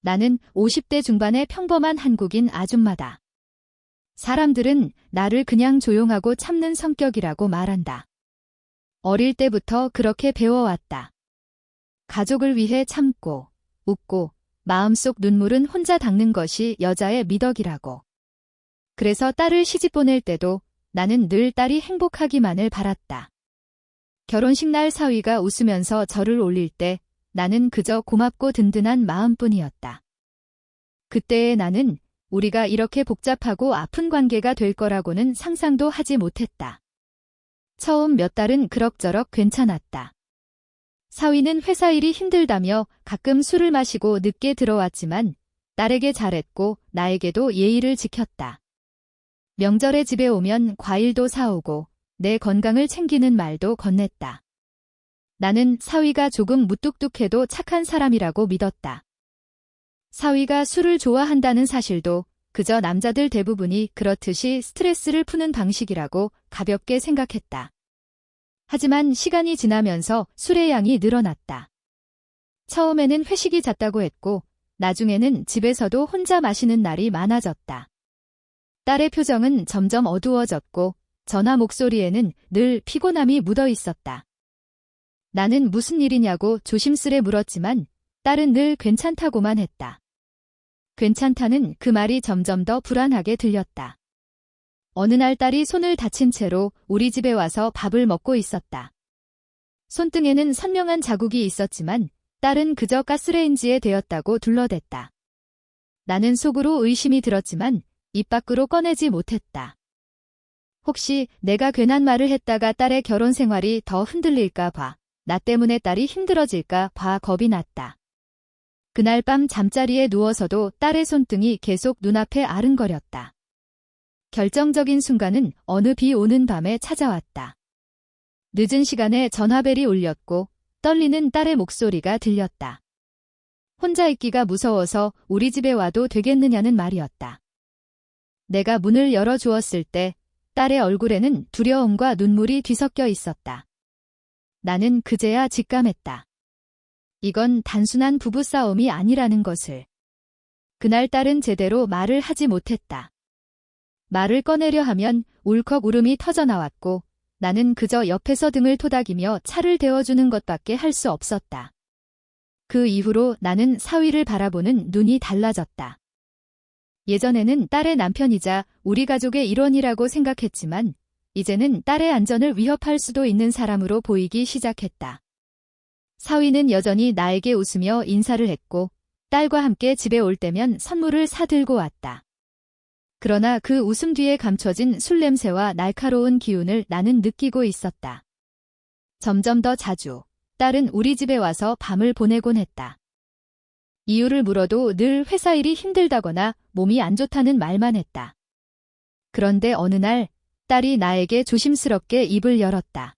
나는 50대 중반의 평범한 한국인 아줌마다. 사람들은 나를 그냥 조용하고 참는 성격이라고 말한다. 어릴 때부터 그렇게 배워왔다. 가족을 위해 참고, 웃고, 마음속 눈물은 혼자 닦는 것이 여자의 미덕이라고. 그래서 딸을 시집 보낼 때도 나는 늘 딸이 행복하기만을 바랐다. 결혼식 날 사위가 웃으면서 절을 올릴 때 나는 그저 고맙고 든든한 마음뿐이었다. 그때의 나는 우리가 이렇게 복잡하고 아픈 관계가 될 거라고는 상상도 하지 못했다. 처음 몇 달은 그럭저럭 괜찮았다. 사위는 회사 일이 힘들다며 가끔 술을 마시고 늦게 들어왔지만 딸에게 잘했고 나에게도 예의를 지켰다. 명절에 집에 오면 과일도 사오고 내 건강을 챙기는 말도 건넸다. 나는 사위가 조금 무뚝뚝해도 착한 사람이라고 믿었다. 사위가 술을 좋아한다는 사실도 그저 남자들 대부분이 그렇듯이 스트레스를 푸는 방식이라고 가볍게 생각했다. 하지만 시간이 지나면서 술의 양이 늘어났다. 처음에는 회식이 잦다고 했고 나중에는 집에서도 혼자 마시는 날이 많아졌다. 딸의 표정은 점점 어두워졌고 전화 목소리에는 늘 피곤함이 묻어 있었다. 나는 무슨 일이냐고 조심스레 물었지만 딸은 늘 괜찮다고만 했다. 괜찮다는 그 말이 점점 더 불안하게 들렸다. 어느 날 딸이 손을 다친 채로 우리 집에 와서 밥을 먹고 있었다. 손등에는 선명한 자국이 있었지만 딸은 그저 가스레인지에 데웠다고 둘러댔다. 나는 속으로 의심이 들었지만 입 밖으로 꺼내지 못했다. 혹시 내가 괜한 말을 했다가 딸의 결혼 생활이 더 흔들릴까 봐, 나 때문에 딸이 힘들어질까 봐 겁이 났다. 그날 밤 잠자리에 누워서도 딸의 손등이 계속 눈앞에 아른거렸다. 결정적인 순간은 어느 비 오는 밤에 찾아왔다. 늦은 시간에 전화벨이 울렸고 떨리는 딸의 목소리가 들렸다. 혼자 있기가 무서워서 우리 집에 와도 되겠느냐는 말이었다. 내가 문을 열어주었을 때 딸의 얼굴에는 두려움과 눈물이 뒤섞여 있었다. 나는 그제야 직감했다. 이건 단순한 부부싸움이 아니라는 것을. 그날 딸은 제대로 말을 하지 못했다. 말을 꺼내려 하면 울컥 울음이 터져나왔고 나는 그저 옆에서 등을 토닥이며 차를 데워주는 것밖에 할 수 없었다. 그 이후로 나는 사위를 바라보는 눈이 달라졌다. 예전에는 딸의 남편이자 우리 가족의 일원이라고 생각했지만 이제는 딸의 안전을 위협할 수도 있는 사람으로 보이기 시작했다. 사위는 여전히 나에게 웃으며 인사를 했고 딸과 함께 집에 올 때면 선물을 사들고 왔다. 그러나 그 웃음 뒤에 감춰진 술 냄새와 날카로운 기운을 나는 느끼고 있었다. 점점 더 자주 딸은 우리 집에 와서 밤을 보내곤 했다. 이유를 물어도 늘 회사 일이 힘들다거나 몸이 안 좋다는 말만 했다. 그런데 어느 날 딸이 나에게 조심스럽게 입을 열었다.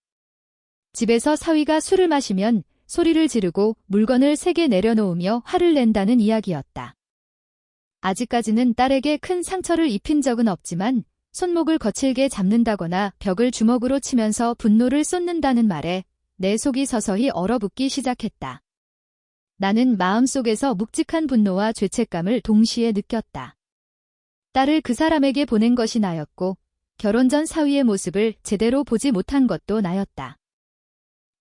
집에서 사위가 술을 마시면 소리를 지르고 물건을 세게 내려놓으며 화를 낸다는 이야기였다. 아직까지는 딸에게 큰 상처를 입힌 적은 없지만 손목을 거칠게 잡는다거나 벽을 주먹으로 치면서 분노를 쏟는다는 말에 내 속이 서서히 얼어붙기 시작했다. 나는 마음속에서 묵직한 분노와 죄책감을 동시에 느꼈다. 딸을 그 사람에게 보낸 것이 나였고 결혼 전 사위의 모습을 제대로 보지 못한 것도 나였다.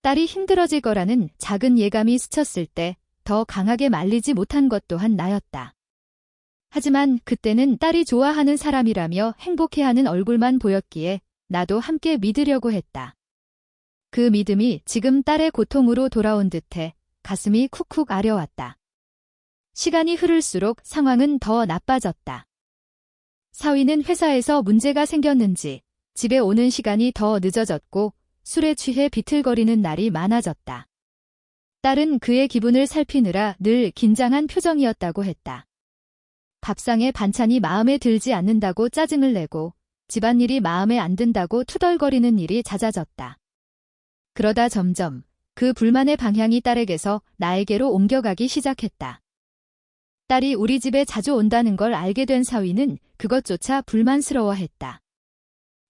딸이 힘들어질 거라는 작은 예감이 스쳤을 때 더 강하게 말리지 못한 것 또한 나였다. 하지만 그때는 딸이 좋아하는 사람이라며 행복해하는 얼굴만 보였기에 나도 함께 믿으려고 했다. 그 믿음이 지금 딸의 고통으로 돌아온 듯해 가슴이 쿡쿡 아려왔다. 시간이 흐를수록 상황은 더 나빠졌다. 사위는 회사에서 문제가 생겼는지 집에 오는 시간이 더 늦어졌고 술에 취해 비틀거리는 날이 많아졌다. 딸은 그의 기분을 살피느라 늘 긴장한 표정이었다고 했다. 밥상에 반찬이 마음에 들지 않는다고 짜증을 내고 집안일이 마음에 안 든다고 투덜거리는 일이 잦아졌다. 그러다 점점 그 불만의 방향이 딸에게서 나에게로 옮겨가기 시작했다. 딸이 우리 집에 자주 온다는 걸 알게 된 사위는 그것조차 불만스러워했다.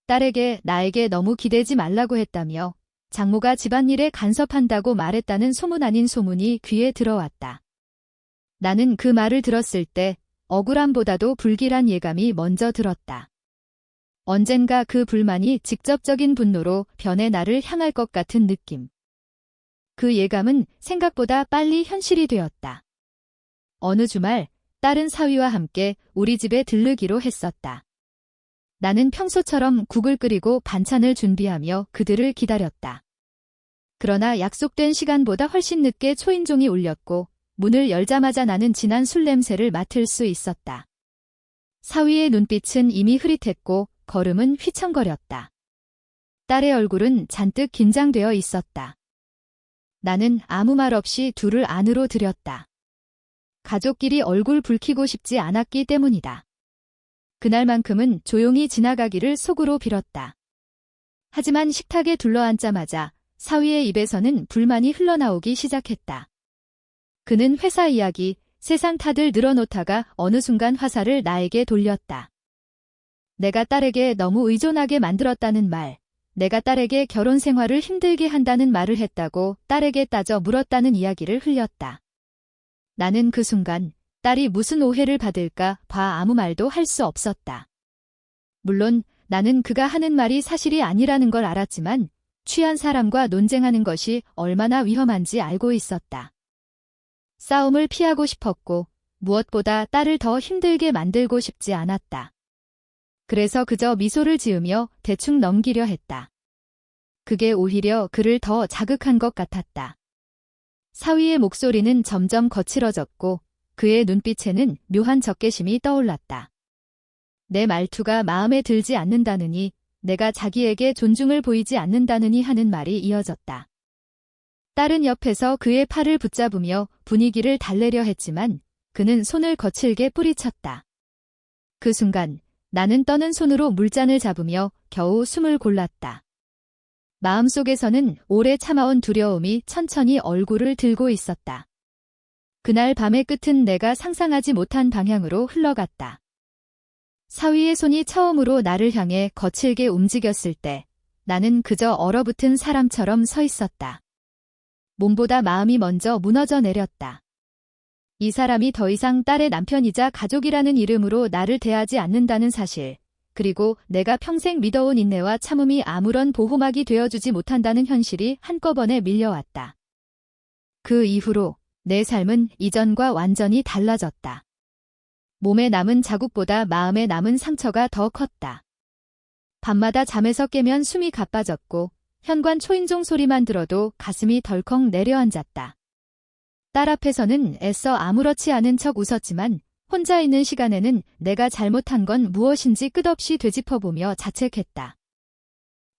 딸에게 나에게 너무 기대지 말라고 했다며 장모가 집안일에 간섭한다고 말했다는 소문 아닌 소문이 귀에 들어왔다. 나는 그 말을 들었을 때 억울함보다도 불길한 예감이 먼저 들었다. 언젠가 그 불만이 직접적인 분노로 변해 나를 향할 것 같은 느낌. 그 예감은 생각보다 빨리 현실이 되었다. 어느 주말, 딸은 사위와 함께 우리 집에 들르기로 했었다. 나는 평소처럼 국을 끓이고 반찬을 준비하며 그들을 기다렸다. 그러나 약속된 시간보다 훨씬 늦게 초인종이 울렸고 문을 열자마자 나는 진한 술 냄새를 맡을 수 있었다. 사위의 눈빛은 이미 흐릿했고 걸음은 휘청거렸다. 딸의 얼굴은 잔뜩 긴장되어 있었다. 나는 아무 말 없이 둘을 안으로 들였다. 가족끼리 얼굴 붉히고 싶지 않았기 때문이다. 그날만큼은 조용히 지나가기를 속으로 빌었다. 하지만 식탁에 둘러앉자마자 사위의 입에서는 불만이 흘러나오기 시작했다. 그는 회사 이야기, 세상 탓을 늘어놓다가 어느 순간 화살을 나에게 돌렸다. 내가 딸에게 너무 의존하게 만들었다는 말, 내가 딸에게 결혼 생활을 힘들게 한다는 말을 했다고 딸에게 따져 물었다는 이야기를 흘렸다. 나는 그 순간 딸이 무슨 오해를 받을까 봐 아무 말도 할 수 없었다. 물론 나는 그가 하는 말이 사실이 아니라는 걸 알았지만 취한 사람과 논쟁하는 것이 얼마나 위험한지 알고 있었다. 싸움을 피하고 싶었고 무엇보다 딸을 더 힘들게 만들고 싶지 않았다. 그래서 그저 미소를 지으며 대충 넘기려 했다. 그게 오히려 그를 더 자극한 것 같았다. 사위의 목소리는 점점 거칠어졌고 그의 눈빛에는 묘한 적개심이 떠올랐다. 내 말투가 마음에 들지 않는다느니, 내가 자기에게 존중을 보이지 않는다느니 하는 말이 이어졌다. 딸은 옆에서 그의 팔을 붙잡으며 분위기를 달래려 했지만 그는 손을 거칠게 뿌리쳤다. 그 순간 나는 떠는 손으로 물잔을 잡으며 겨우 숨을 골랐다. 마음속에서는 오래 참아온 두려움이 천천히 얼굴을 들고 있었다. 그날 밤의 끝은 내가 상상하지 못한 방향으로 흘러갔다. 사위의 손이 처음으로 나를 향해 거칠게 움직였을 때 나는 그저 얼어붙은 사람처럼 서 있었다. 몸보다 마음이 먼저 무너져 내렸다. 이 사람이 더 이상 딸의 남편이자 가족이라는 이름으로 나를 대하지 않는다는 사실, 그리고 내가 평생 믿어온 인내와 참음이 아무런 보호막이 되어주지 못한다는 현실이 한꺼번에 밀려왔다. 그 이후로 내 삶은 이전과 완전히 달라졌다. 몸에 남은 자국보다 마음에 남은 상처가 더 컸다. 밤마다 잠에서 깨면 숨이 가빠졌고 현관 초인종 소리만 들어도 가슴이 덜컥 내려앉았다. 딸 앞에서는 애써 아무렇지 않은 척 웃었지만 혼자 있는 시간에는 내가 잘못한 건 무엇인지 끝없이 되짚어보며 자책했다.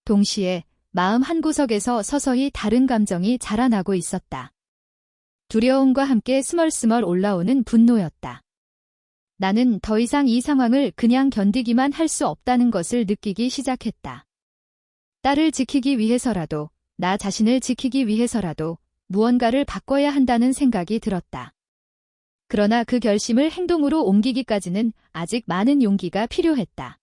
동시에 마음 한구석에서 서서히 다른 감정이 자라나고 있었다. 두려움과 함께 스멀스멀 올라오는 분노였다. 나는 더 이상 이 상황을 그냥 견디기만 할 수 없다는 것을 느끼기 시작했다. 딸을 지키기 위해서라도, 나 자신을 지키기 위해서라도 무언가를 바꿔야 한다는 생각이 들었다. 그러나 그 결심을 행동으로 옮기기까지는 아직 많은 용기가 필요했다.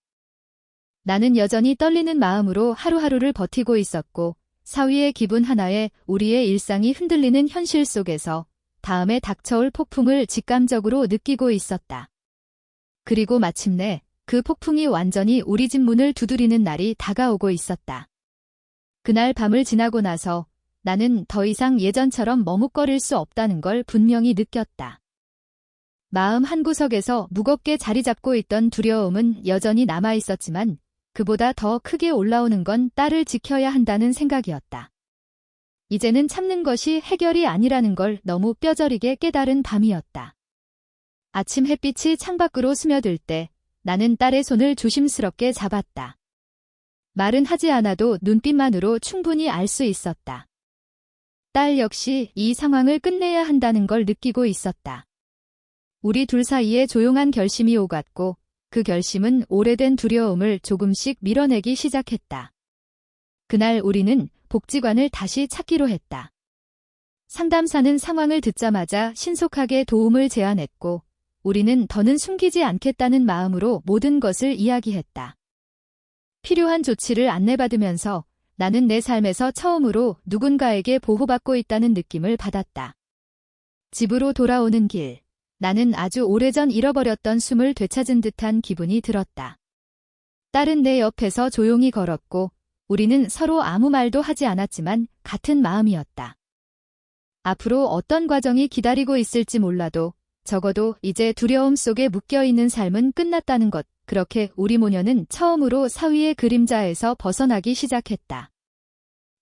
나는 여전히 떨리는 마음으로 하루하루를 버티고 있었고 사위의 기분 하나에 우리의 일상이 흔들리는 현실 속에서 다음에 닥쳐올 폭풍을 직감적으로 느끼고 있었다. 그리고 마침내 그 폭풍이 완전히 우리 집 문을 두드리는 날이 다가오고 있었다. 그날 밤을 지나고 나서 나는 더 이상 예전처럼 머뭇거릴 수 없다는 걸 분명히 느꼈다. 마음 한구석에서 무겁게 자리 잡고 있던 두려움은 여전히 남아 있었지만 그보다 더 크게 올라오는 건 딸을 지켜야 한다는 생각이었다. 이제는 참는 것이 해결이 아니라는 걸 너무 뼈저리게 깨달은 밤이었다. 아침 햇빛이 창밖으로 스며들 때 나는 딸의 손을 조심스럽게 잡았다. 말은 하지 않아도 눈빛만으로 충분히 알 수 있었다. 딸 역시 이 상황을 끝내야 한다는 걸 느끼고 있었다. 우리 둘 사이에 조용한 결심이 오갔고 그 결심은 오래된 두려움을 조금씩 밀어내기 시작했다. 그날 우리는 복지관을 다시 찾기로 했다. 상담사는 상황을 듣자마자 신속하게 도움을 제안했고 우리는 더는 숨기지 않겠다는 마음으로 모든 것을 이야기했다. 필요한 조치를 안내받으면서 나는 내 삶에서 처음으로 누군가에게 보호받고 있다는 느낌을 받았다. 집으로 돌아오는 길, 나는 아주 오래전 잃어버렸던 숨을 되찾은 듯한 기분이 들었다. 딸은 내 옆에서 조용히 걸었고 우리는 서로 아무 말도 하지 않았지만 같은 마음이었다. 앞으로 어떤 과정이 기다리고 있을지 몰라도 적어도 이제 두려움 속에 묶여있는 삶은 끝났다는 것, 그렇게 우리 모녀는 처음으로 사위의 그림자에서 벗어나기 시작했다.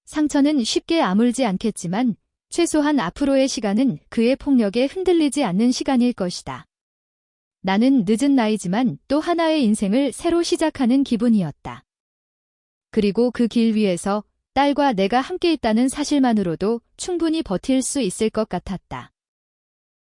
상처는 쉽게 아물지 않겠지만 최소한 앞으로의 시간은 그의 폭력에 흔들리지 않는 시간일 것이다. 나는 늦은 나이지만 또 하나의 인생을 새로 시작하는 기분이었다. 그리고 그 길 위에서 딸과 내가 함께 있다는 사실만으로도 충분히 버틸 수 있을 것 같았다.